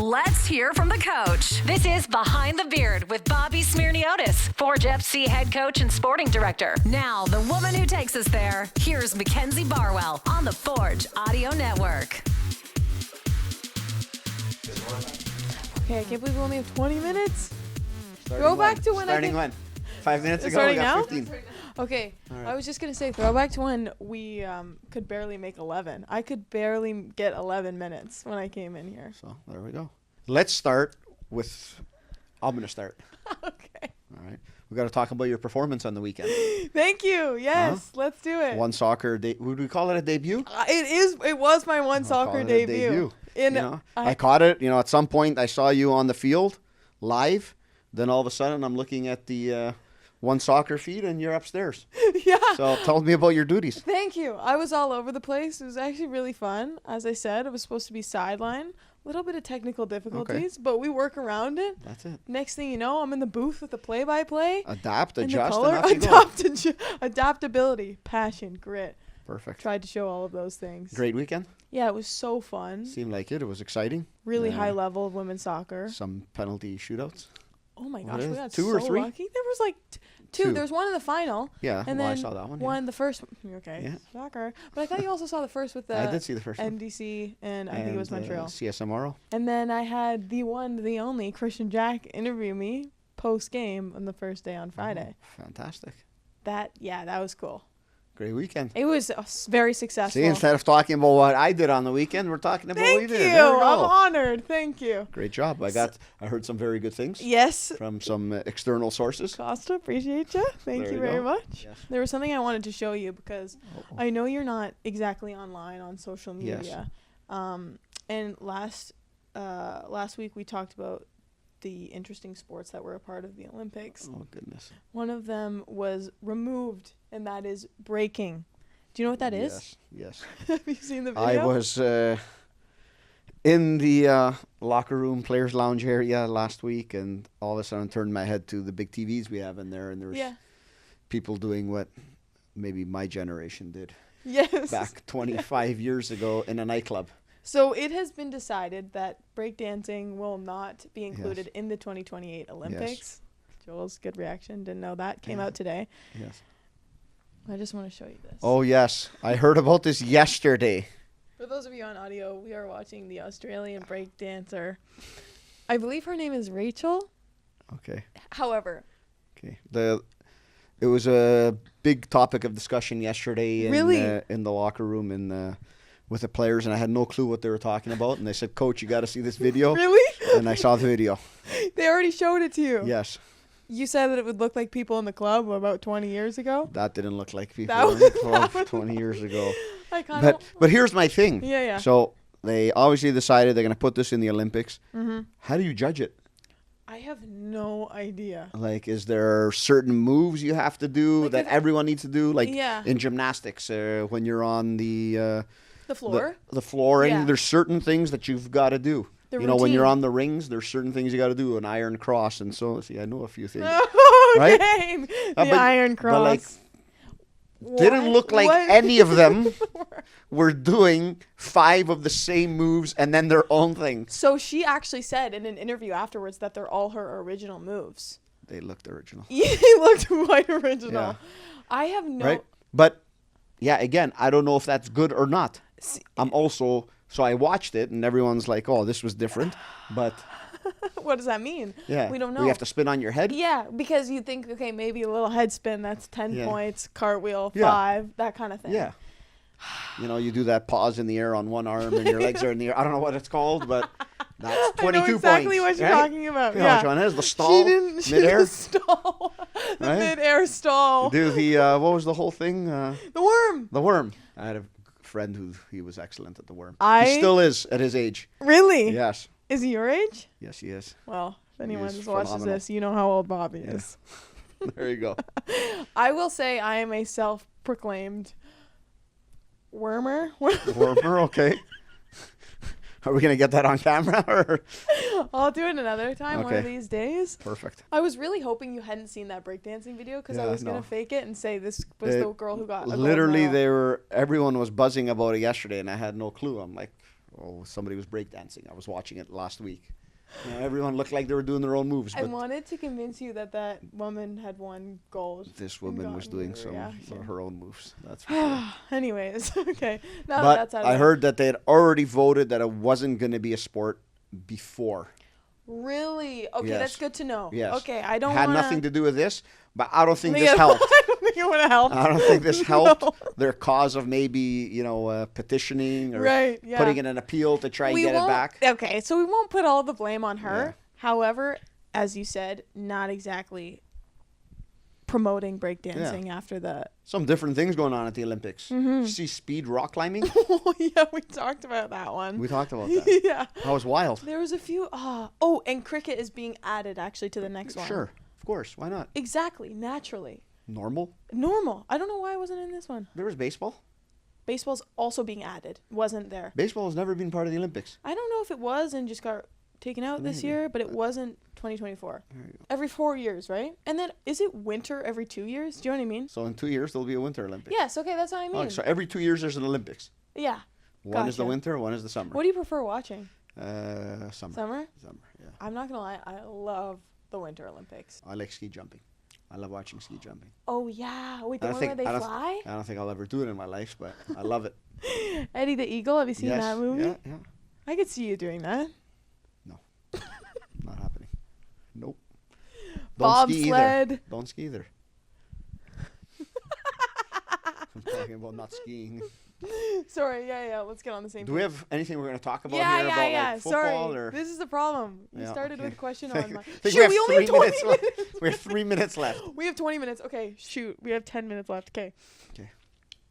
Let's hear from the coach. This is Behind the Beard with Bobby Smirniotis, Forge FC head coach and sporting director. Now, the woman who takes us there, here's Mackenzie Barwell on the Forge Audio Network. Okay, I can't believe we only have 20 minutes. Starting back to when Starting when? 5 minutes ago, Starting we got now? 15. Okay, All right. I was just going to say, throwback to when we could barely make 11. I could barely get 11 minutes when I came in here. So there we go. Let's start with, I'm going to start. Okay. All right. We got to talk about your performance on the weekend. Thank you. Yes, let's do it. One soccer, would we call it a debut? It was my one I'll soccer call it a debut. I caught it. At some point I saw you on the field live. Then all of a sudden I'm looking at the one soccer feed and you're upstairs. Yeah. So tell me about your duties. Thank you. I was all over the place. It was actually really fun. As I said, it was supposed to be sideline. A little bit of technical difficulties, but we work around it. That's it. Next thing you know, I'm in the booth with the play-by-play. Adapt, And adjust, the and color. off you go. Adaptability, passion, grit. Perfect. Tried to show all of those things. Great weekend. Yeah, it was so fun. Seemed like it. It was exciting. Really high level of women's soccer. Some penalty shootouts. Oh my What gosh, is we it? got Two so or three? lucky. There was like two. Two. There was one in the final. Yeah, And well, I then saw that one. one the first. Okay, Yeah. soccer. But I thought you also saw the first with the I did see the first one. NDC and I think it was Montreal. CSMRO. And then I had the one, the only Christian Jack interview me post game on the first day on Friday. Fantastic. That was cool. Great weekend. It was very successful. See, instead of talking about what I did on the weekend, we're talking about what Thank you you. did. There we I'm go. honored. Thank you. Great job. I heard some very good things Yes. from some external sources. Costa, appreciate you. Thank There you you very go. much. Yes. There was something I wanted to show you because I know you're not exactly online on social Yes. media. And last week we talked about the interesting sports that were a part of the Olympics. Oh, goodness. One of them was removed, and that is breaking. Do you know what that is? Yes. Have you seen the video? I was in the locker room, players' lounge area last week, and all of a sudden turned my head to the big TVs we have in there, and there was people doing what maybe my generation did Yes. back 25 years ago in a nightclub. So it has been decided that breakdancing will not be included in the 2028 Olympics. Joel's good reaction. Didn't know that. Came out today. Yes. I just want to show you this. Oh, yes. I heard about this yesterday. For those of you on audio, we are watching the Australian breakdancer. I believe her name is Rachel. Okay. However, Okay. It was a big topic of discussion yesterday in the locker room with the players, and I had no clue what they were talking about. And they said, "Coach, you got to see this video." really? And I saw the video. They already showed it to you. Yes. You said that it would look like people in the club about 20 years ago. That didn't look like people That in the was- club that was- 20 years ago. I kind of. But here's my thing. Yeah. So they obviously decided they're going to put this in the Olympics. Mm-hmm. How do you judge it? I have no idea. Like, is there certain moves you have to do Like that if- everyone needs to do? Like Yeah. in gymnastics, when you're on the Floor. the flooring, Yeah. there's certain things that you've got to do. The When you're routine. on the rings, there's certain things you got to do, an iron cross, and so see, I know a few things. Okay. Right? The but- Iron but, Cross. like, didn't look like any of them were doing 5 of the same moves and then their own thing. So she actually said in an interview afterwards that they're all her original moves. They looked original. He looked quite original. Yeah. I have no. Right? But, yeah, again, I don't know if that's good or not. So I watched it, and everyone's like, oh, this was different. But, What does that mean? yeah. We don't know. We have to spin on your head? Yeah, because you think, okay, maybe a little head spin, that's 10 Yeah. points, cartwheel, Yeah. 5, that kind of thing. Yeah. You do that pause in the air on one arm, and your legs are in the air. I don't know what it's called, but that's 22 I know exactly points. what you're right? talking about. You know which one it is? The stall, She midair. did the stall. The Right? mid-air stall. Do the what was the whole thing? The worm. The worm. I had a friend he was excellent at the worm. I- He still is at his age. Really? Yes. Is he your age? Yes, he is. Well, if anyone is just watches phenomenal. this, you know how old Bobby Yeah. is. There you go. I will say I am a self-proclaimed wormer. Wormer, okay. Are we going to get that on camera? Or? I'll do it another time one of Okay. these days. Perfect. I was really hoping you hadn't seen that breakdancing video because I Yeah, was going no. to fake it and say this was the girl who got a gold Literally, medal. everyone was buzzing about it yesterday, and I had no clue. I'm like, somebody was breakdancing. I was watching it last week. Everyone looked like they were doing their own moves. I wanted to convince you that woman had won gold. This woman was doing some of her own moves. That's for sure. Anyways, okay. Now but that's out of I heard that they had already voted that it wasn't going to be a sport before. Really? Okay, Yes. that's good to know. Yes. Okay, I don't had wanna... nothing to do with this, but I don't think this helped. I don't think it would have helped. I don't think this helped No. their cause of maybe, petitioning or Right, yeah. putting in an appeal to try and get it back. Okay, so we won't put all the blame on her. Yeah. However, as you said, not exactly promoting breakdancing after the... Some different things going on at the Olympics. Mm-hmm. You see speed rock climbing? Oh, yeah, we talked about that one. We talked about that. Yeah. That was wild. There was a few... Oh, and cricket is being added, actually, to the next one. Sure. Of course. Why not? Exactly. Naturally. Normal. I don't know why it wasn't in this one. There was baseball. Baseball's also being added. Wasn't there. Baseball has never been part of the Olympics. I don't know if it was and just got taken out this year, but it wasn't 2024. Every 4 years, right? And then is it winter every 2 years? Do you know what I mean? So in 2 years, there'll be a Winter Olympics. Yes, okay, that's what I mean. Oh, so every 2 years, there's an Olympics. Yeah. One is the Gotcha. winter, one is the summer. What do you prefer watching? Summer. Summer? Summer, yeah. I'm not going to lie, I love the Winter Olympics. I like ski jumping. I love watching ski jumping. Oh, yeah. Wait, the I one don't where they think- fly? I don't think I'll ever do it in my life, but I love it. Eddie the Eagle, have you seen Yes, that movie? Yeah, yeah. I could see you doing that. Not happening. Nope. Don't ski either. Bobsled. Don't ski either. I'm talking about not skiing. Sorry, yeah, let's get on the same Do we have anything we're going to talk about yeah, here yeah, about yeah. like football Sorry. or? This is the problem. You Yeah, started okay. with a question I on my... think Shoot, we we have only have 3 20 minutes minutes. left. We have 3 minutes left. We have 20 minutes. Okay, shoot. We have 10 minutes left. Okay. Okay.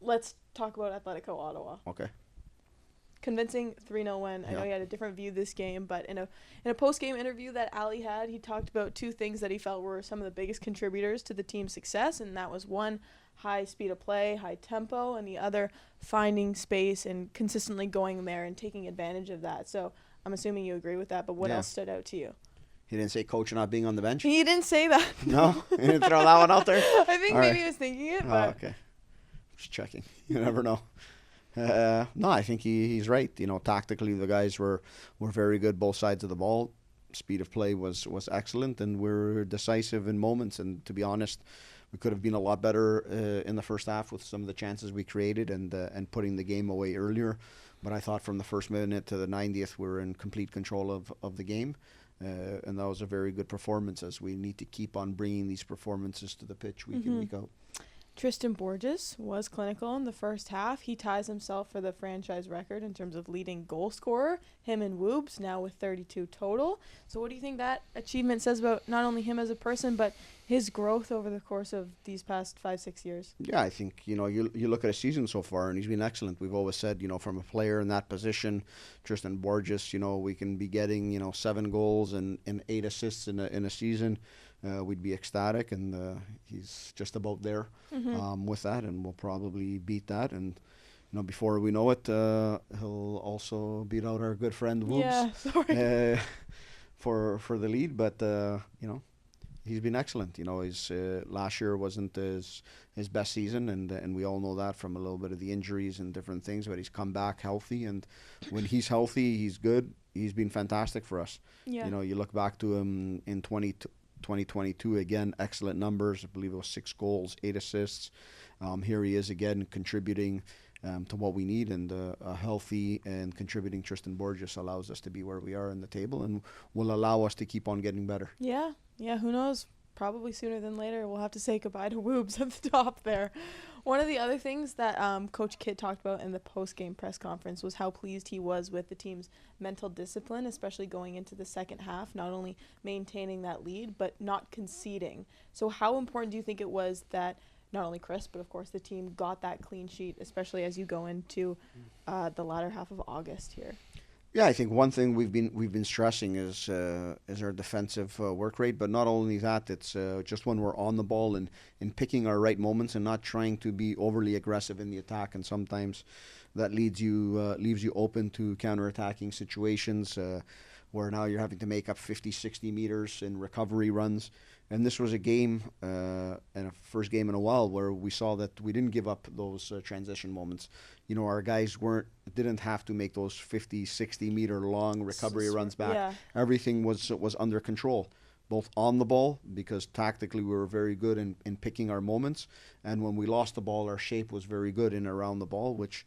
Let's talk about Atletico Ottawa. Okay. Convincing 3-0 win. I know Yeah. he had a different view this game, but in a post-game interview that Ali had, he talked about two things that he felt were some of the biggest contributors to the team's success, and that was one, high speed of play, high tempo, and the other, finding space and consistently going there and taking advantage of that. So I'm assuming you agree with that, but what Yeah. else stood out to you? He didn't say coach not being on the bench? He didn't say that. No? He didn't throw that one out there? I think All maybe right. he was thinking it, Oh, but okay. Just checking. You never know. No, I think he's right. Tactically, the guys were very good, both sides of the ball. Speed of play was excellent, and we're decisive in moments. And to be honest, we could have been a lot better in the first half with some of the chances we created and putting the game away earlier. But I thought from the first minute to the 90th, we were in complete control of the game. And that was a very good performance, as we need to keep on bringing these performances to the pitch week in, week out. Tristan Borges was clinical in the first half. He ties himself for the franchise record in terms of leading goal scorer. Him and Woobs now with 32 total. So what do you think that achievement says about not only him as a person, but his growth over the course of these past 5-6 years? Yeah, I think, you look at his season so far, and he's been excellent. We've always said, from a player in that position, Tristan Borges, we can be getting, 7 goals and 8 assists in a season. We'd be ecstatic, and he's just about there with that, and we'll probably beat that. And before we know it, he'll also beat out our good friend Woobs. Yeah, sorry. For the lead, but he's been excellent. His last year wasn't his best season, and we all know that from a little bit of the injuries and different things. But he's come back healthy, and when he's healthy, he's good. He's been fantastic for us. Yeah. You look back to him in 2022, again, excellent numbers. I believe it was 6 goals, 8 assists. Here he is again contributing to what we need, and a healthy and contributing Tristan Borges allows us to be where we are in the table and will allow us to keep on getting better. Yeah, who knows? Probably sooner than later, we'll have to say goodbye to Woobs at the top there. One of the other things that Coach Kidd talked about in the post-game press conference was how pleased he was with the team's mental discipline, especially going into the second half, not only maintaining that lead, but not conceding. So how important do you think it was that not only Chris, but of course the team got that clean sheet, especially as you go into the latter half of August here? Yeah, I think one thing we've been stressing is our defensive work rate, but not only that, it's just when we're on the ball and picking our right moments and not trying to be overly aggressive in the attack, and sometimes that leaves you open to counterattacking situations. where now you're having to make up 50, 60 meters in recovery runs. And this was a game, and a first game in a while, where we saw that we didn't give up those transition moments. You know, our guys didn't have to make those 50, 60 meter long recovery runs back. Yeah. Everything was under control, both on the ball, because tactically we were very good in picking our moments, and when we lost the ball, our shape was very good in and around the ball, which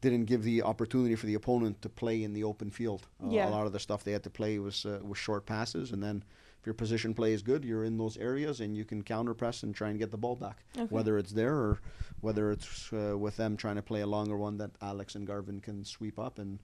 didn't give the opportunity for the opponent to play in the open field. A lot of the stuff they had to play was short passes, and then if your position play is good, you're in those areas and you can counter press and try and get the ball back. Okay. Whether it's there or whether it's with them trying to play a longer one that Alex and Garvin can sweep up and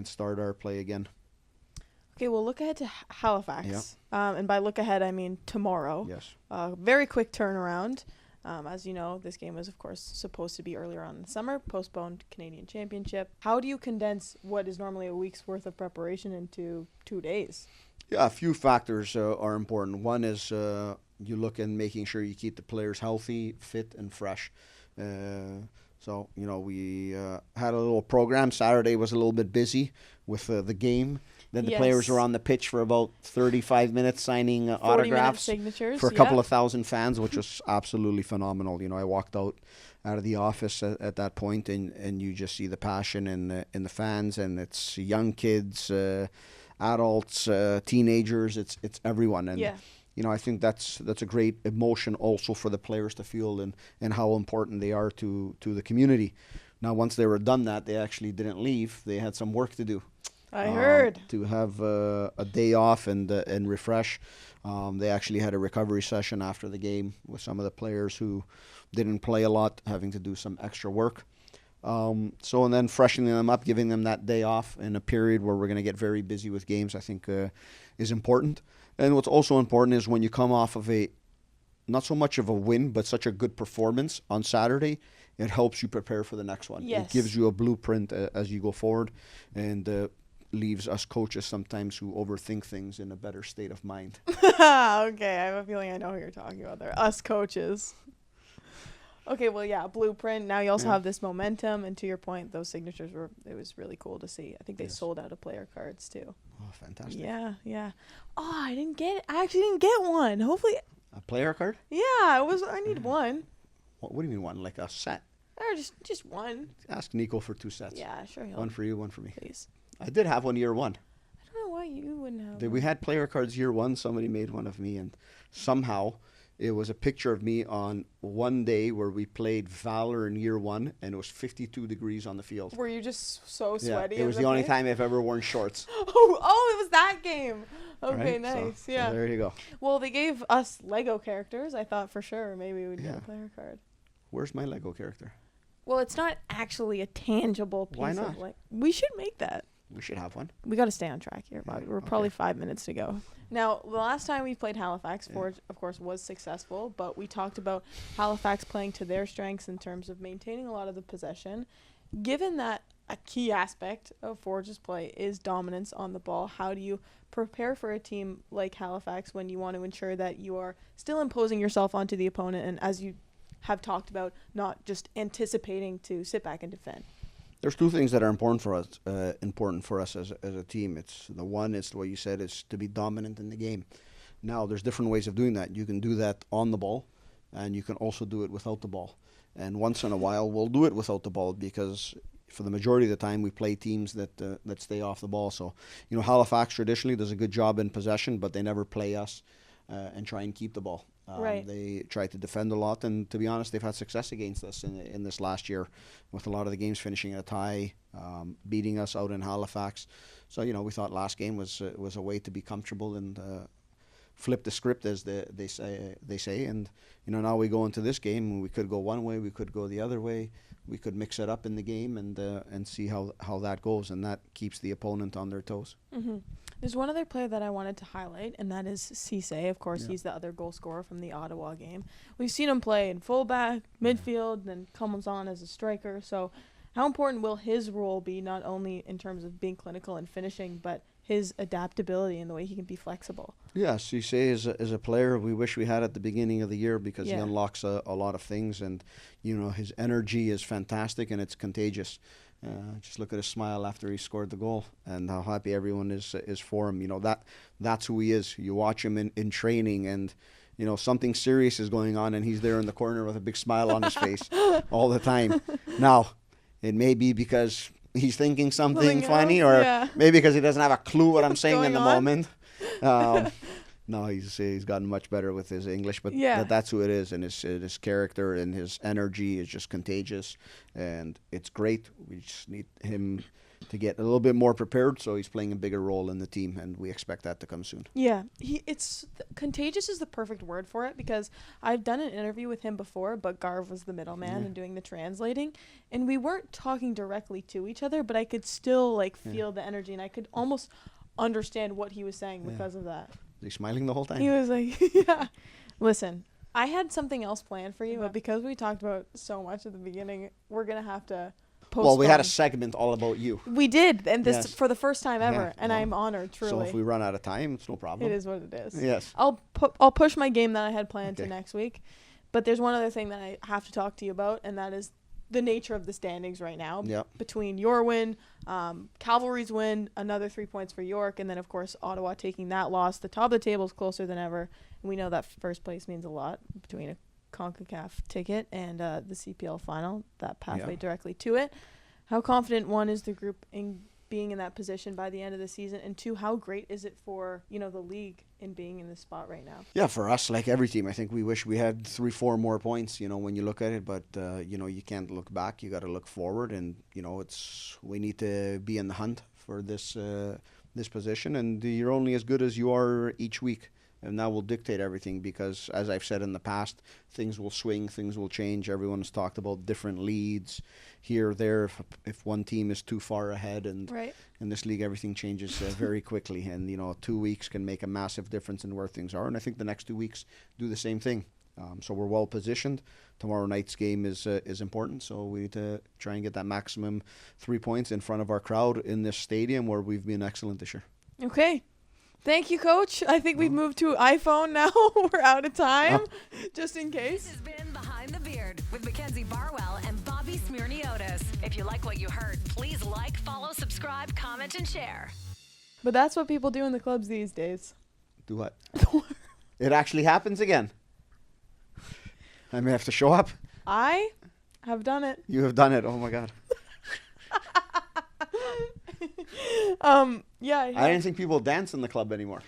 start our play again. Okay, we'll look ahead to Halifax. Yeah. And by look ahead, I mean tomorrow. Yes. Very quick turnaround. As you know, this game was, of course, supposed to be earlier on in the summer, postponed Canadian Championship. How do you condense what is normally a week's worth of preparation into 2 days? Yeah, a few factors are important. One is you look at making sure you keep the players healthy, fit, and fresh. So, you know, we had a little program. Saturday was a little bit busy with the game. Then the players were on the pitch for about 35 minutes signing autographs signatures, for a couple of thousand fans, which was absolutely phenomenal. You know, I walked out of the office at that point, and you just see the passion in the fans, and it's young kids, adults, teenagers. It's everyone, and you know, I think that's a great emotion also for the players to feel and how important they are to the community. Now, once they were done that, they actually didn't leave. They had some work to do. I heard. To have a day off and refresh. They actually had a recovery session after the game with some of the players who didn't play a lot, having to do some extra work. And then freshening them up, giving them that day off in a period where we're going to get very busy with games, I think is important. And what's also important is when you come off of not so much of a win, but such a good performance on Saturday, it helps you prepare for the next one. Yes. It gives you a blueprint as you go forward, and leaves us coaches sometimes who overthink things in a better state of mind. Okay, I have a feeling I know who you're talking about there. Us coaches. Okay, well, yeah, blueprint. Now you also have this momentum, and to your point, those signatures it was really cool to see. I think they sold out of player cards too. Oh, fantastic. Yeah. Oh, I actually didn't get one. Hopefully. A player card? Yeah, I need one. What do you mean one? Like a set? Or just one. Ask Nico for 2 sets. Yeah, sure. One for you, one for me. Please. I did have one year one. I don't know why you wouldn't have We had player cards year one. Somebody made one of me, and somehow it was a picture of me on one day where we played Valor in year one, and it was 52 degrees on the field. Were you just so sweaty? Yeah, it was the only time I've ever worn shorts. Oh, it was that game. Okay, right? nice. So yeah. there you go. Well, they gave us Lego characters. I thought for sure maybe we'd get a player card. Where's my Lego character? Well, it's not actually a tangible piece. Why not? Of we should make that. We should have one. We got to stay on track here, Bobby. We're probably 5 minutes to go. Now, the last time we played Halifax, Forge, of course, was successful, but we talked about Halifax playing to their strengths in terms of maintaining a lot of the possession. Given that a key aspect of Forge's play is dominance on the ball, how do you prepare for a team like Halifax when you want to ensure that you are still imposing yourself onto the opponent and, as you have talked about, not just anticipating to sit back and defend? There's 2 things that are important for us as a team. It's the one is what you said, is to be dominant in the game. Now, there's different ways of doing that. You can do that on the ball, and you can also do it without the ball. And once in a while, we'll do it without the ball, because for the majority of the time, we play teams that stay off the ball. So, you know, Halifax traditionally does a good job in possession, but they never play us and try and keep the ball. Right. They try to defend a lot, and to be honest, they've had success against us in this last year, with a lot of the games finishing at a tie, beating us out in Halifax. So, you know, we thought last game was a way to be comfortable and flip the script, as they say. And, you know, now we go into this game, and we could go one way, we could go the other way, we could mix it up in the game and see how that goes, and that keeps the opponent on their toes. Mm-hmm. There's one other player that I wanted to highlight, and that is Cisse. Of course, he's the other goal scorer from the Ottawa game. We've seen him play in fullback, midfield, then comes on as a striker. So how important will his role be, not only in terms of being clinical and finishing, but his adaptability and the way he can be flexible? Yeah, Cisse is a player we wish we had at the beginning of the year, because he unlocks a lot of things, and, you know, his energy is fantastic and it's contagious. Just look at his smile after he scored the goal, and how happy everyone is for him. You know, that's who he is. You watch him in training, and you know something serious is going on, and he's there in the corner with a big smile on his face all the time. Now, it may be because he's thinking something funny, or maybe because he doesn't have a clue what I'm saying in the moment. No, he's gotten much better with his English, but that's who it is, and his character and his energy is just contagious, and it's great. We just need him to get a little bit more prepared, so he's playing a bigger role in the team, and we expect that to come soon. Yeah, contagious is the perfect word for it, because I've done an interview with him before, but Garv was the middleman and doing the translating, and we weren't talking directly to each other, but I could still feel the energy, and I could almost understand what he was saying because of that. Was he smiling the whole time? He was like, yeah. Listen, I had something else planned for you, but because we talked about so much at the beginning, we're going to have to postpone. Well, we had a segment all about you. We did, and this for the first time ever, and I'm honored, truly. So if we run out of time, it's no problem. It is what it is. Yes. I'll push my game that I had planned to next week, but there's one other thing that I have to talk to you about, and that is the nature of the standings right now. Between your win, Cavalry's win, another 3 points for York, and then of course Ottawa taking that loss. The top of the table is closer than ever, and we know that first place means a lot between a CONCACAF ticket and the CPL final, that pathway directly to it. How confident, one, is the group in being in that position by the end of the season, and two, how great is it for the league in being in this spot right now? Yeah, for us, like every team, I think we wish we had 3-4 more points, when you look at it, but you can't look back, you got to look forward, and we need to be in the hunt for this position, and you're only as good as you are each week. And that will dictate everything, because, as I've said in the past, things will swing, things will change. Everyone's talked about different leads here, there. If one team is too far ahead, and in this league, everything changes very quickly. And 2 weeks can make a massive difference in where things are. And I think the next 2 weeks do the same thing. So we're well positioned. Tomorrow night's game is important, so we need to try and get that maximum 3 points in front of our crowd in this stadium, where we've been excellent this year. Okay. Thank you, Coach. I think we've moved to iPhone now. We're out of time, just in case. This has been Behind the Beard with Mackenzie Barwell and Bobby Smirniotis. If you like what you heard, please like, follow, subscribe, comment, and share. But that's what people do in the clubs these days. Do what? It actually happens again. I may have to show up. I have done it. You have done it. Oh, my God. Yeah. I didn't think people dance in the club anymore.